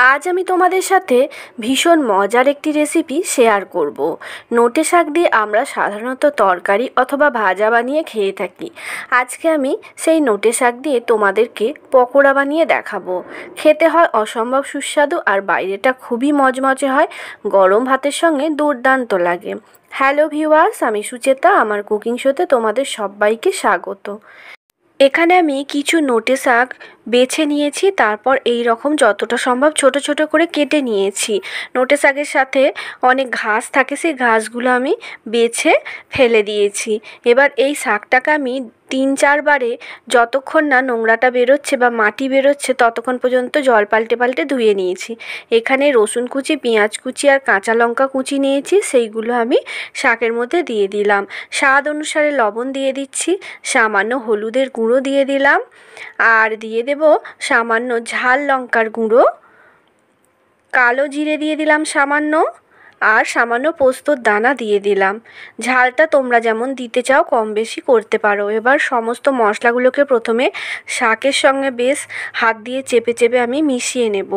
আজ আমি তোমাদের সাথে ভীষণ মজার একটি রেসিপি শেয়ার করব। নোটে শাক দিয়ে আমরা সাধারণত তরকারি অথবা ভাজা বানিয়ে খেয়ে থাকি। আজকে আমি সেই নোটে শাক দিয়ে তোমাদেরকে পকোড়া বানিয়ে দেখাবো। খেতে হয় অসম্ভব সুস্বাদু আর বাইরেটা খুবই মজমজে হয়, গরম ভাতের সঙ্গে দুর্দান্ত লাগে। হ্যালো ভিউয়ার্স, আমি সুচেতা, আমার কুকিং শোতে তোমাদের সবাইকে স্বাগত। এখানে আমি কিছু নোটে শাক বেছে নিয়েছি, তারপর এই রকম যতটা সম্ভব ছোট ছোট করে কেটে নিয়েছি। নোটে শাকের সাথে অনেক ঘাস থাকে, সেই ঘাসগুলো আমি বেছে ফেলে দিয়েছি। এবার এই শাকটাকে আমি 3-4 বারে, যতক্ষণ না নোংরাটা বেরোচ্ছে বা মাটি বেরোচ্ছে ততক্ষণ পর্যন্ত জল পাল্টে পাল্টে ধুয়ে নিয়েছি। এখানে রসুন কুচি, পেঁয়াজ কুচি আর কাঁচা লঙ্কা কুচি নিয়েছি, সেইগুলো আমি শাকের মধ্যে দিয়ে দিলাম। স্বাদ অনুসারে লবণ দিয়ে দিচ্ছি, সামান্য হলুদের গুঁড়ো দিয়ে দিলাম, আর দিয়ে দেব সামান্য ঝাল লঙ্কার গুঁড়ো, কালো জিরে দিয়ে দিলাম সামান্য, আর সামান্য পোস্তর দানা দিয়ে দিলাম। ঝালটা তোমরা যেমন দিতে চাও কম বেশি করতে পারো। এবার সমস্ত মশলাগুলোকে প্রথমে শাকের সঙ্গে বেশ হাত দিয়ে চেপে চেপে আমি মিশিয়ে নেব।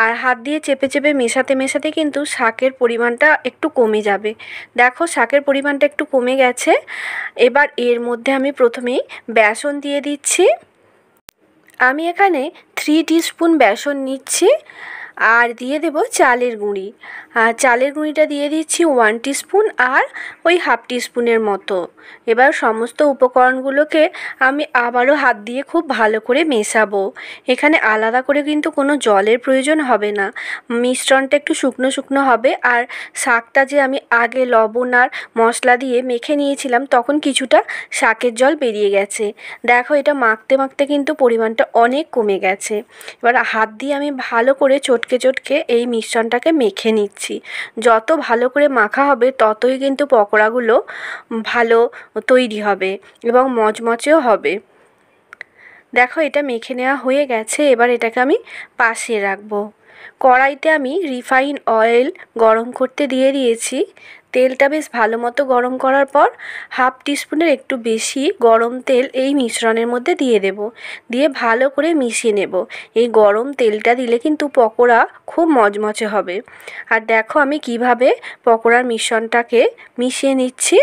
আর হাত দিয়ে চেপে চেপে মেশাতে মেশাতে কিন্তু শাকের পরিমাণটা একটু কমে যাবে। দেখো শাকের পরিমাণটা একটু কমে গেছে। এবার এর মধ্যে আমি প্রথমেই বেসন দিয়ে দিচ্ছি। আমি এখানে 3 টিস্পুন বেসন নিচ্ছি, আর দিয়ে দেব চালের গুঁড়ি। আর চালের গুঁড়িটা দিয়ে দিচ্ছি 1 টিস্পুন, আর ওই হাফ টিস্পুনের মতো। এবার সমস্ত উপকরণগুলোকে আমি আবারও হাত দিয়ে খুব ভালো করে মেশাবো। এখানে আলাদা করে কিন্তু কোনো জলের প্রয়োজন হবে না, মিশ্রণটা একটু শুকনো শুকনো হবে। আর শাকটা যে আমি আগে লবণ আর মশলা দিয়ে মেখে নিয়েছিলাম, তখন কিছুটা শাকের জল বেরিয়ে গেছে। দেখো এটা মাখতে মাখতে কিন্তু পরিমাণটা অনেক কমে গেছে। এবার হাত দিয়ে আমি ভালো করে চটকে চটকে এই মিশ্রণটাকে মেখে নিচ্ছি। যত ভালো করে মাখা হবে ততই কিন্তু পকোড়াগুলো ভালো তৈরি হবে এবং মচমচেও হবে। দেখো এটা মেখে নেওয়া হয়ে গেছে। এবার এটাকে আমি পাশে রাখবো। কড়াইতে আমি রিফাইন অয়েল গরম করতে দিয়ে দিয়েছি। তেলটা বেশ ভালো মতো গরম করার পর হাফ টিস্পুনের একটু বেশি গরম তেল এই মিশ্রণের মধ্যে দিয়ে দেব। দিয়ে ভালো করে মিশিয়ে নেব। এই গরম তেলটা দিলে কিন্তু পকোড়া খুব মচমচে হবে। আর দেখো আমি কিভাবে পকোড়ার মিশ্রণটাকে মিশিয়ে নিচ্ছি।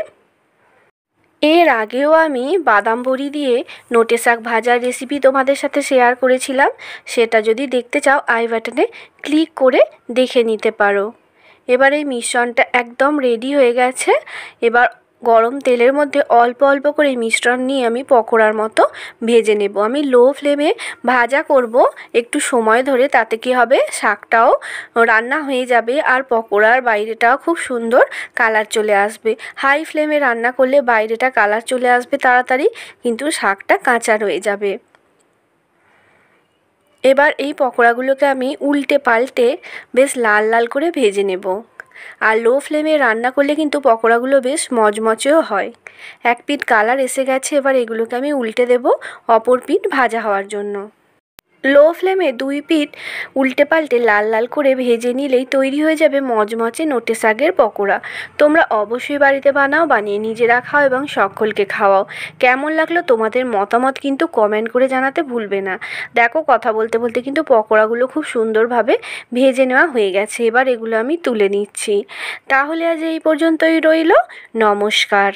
এর আগেও আমি বাদাম বড়ি দিয়ে নোটে শাক ভাজার রেসিপি তোমাদের সাথে শেয়ার করেছিলাম। সেটা যদি দেখতে চাও আই বাটনে ক্লিক করে দেখে নিতে পারো। এবার এই মিশ্রণটা একদম রেডি হয়ে গেছে। এবার গরম তেলের মধ্যে অল্প অল্প করে মিশ্রণ নিয়ে আমি পকোড়ার মতো ভেজে নেব। আমি লো ফ্লেমে ভাজা করব একটু সময় ধরে, তাতে কি হবে শাকটাও রান্না হয়ে যাবে আর পকোড়ার বাইরেটাও খুব সুন্দর কালার চলে আসবে। হাই ফ্লেমে রান্না করলে বাইরেটা কালার চলে আসবে তাড়াতাড়ি, কিন্তু শাকটা কাঁচা রয়ে যাবে। এবার এই পকোড়াগুলোকে আমি উল্টে পাল্টে বেশ লাল লাল করে ভেজে নেব। আর লো ফ্লেমে রান্না করলে কিন্তু পকোড়াগুলো বেশ মচমচেও হয়। এক পিঠ কালার এসে গেছে, এবার এগুলোকে আমি উল্টে দেব অপর পিঠ ভাজা হওয়ার জন্য। লো ফ্লেমে 2 পিঠ উল্টে পাল্টে লাল লাল করে ভেজে নিলেই তৈরি হয়ে যাবে মচমচে নোটে শাকের পকোড়া। তোমরা অবশ্যই বাড়িতে বানাও, বানিয়ে নিজেরা খাও এবং সকলকে খাওয়াও। কেমন লাগলো তোমাদের মতামত কিন্তু কমেন্ট করে জানাতে ভুলবে না। দেখো কথা বলতে বলতে কিন্তু পকোড়াগুলো খুব সুন্দরভাবে ভেজে নেওয়া হয়ে গেছে। এবার এগুলো আমি তুলে নিচ্ছি। তাহলে আজ এই পর্যন্তই রইল। নমস্কার।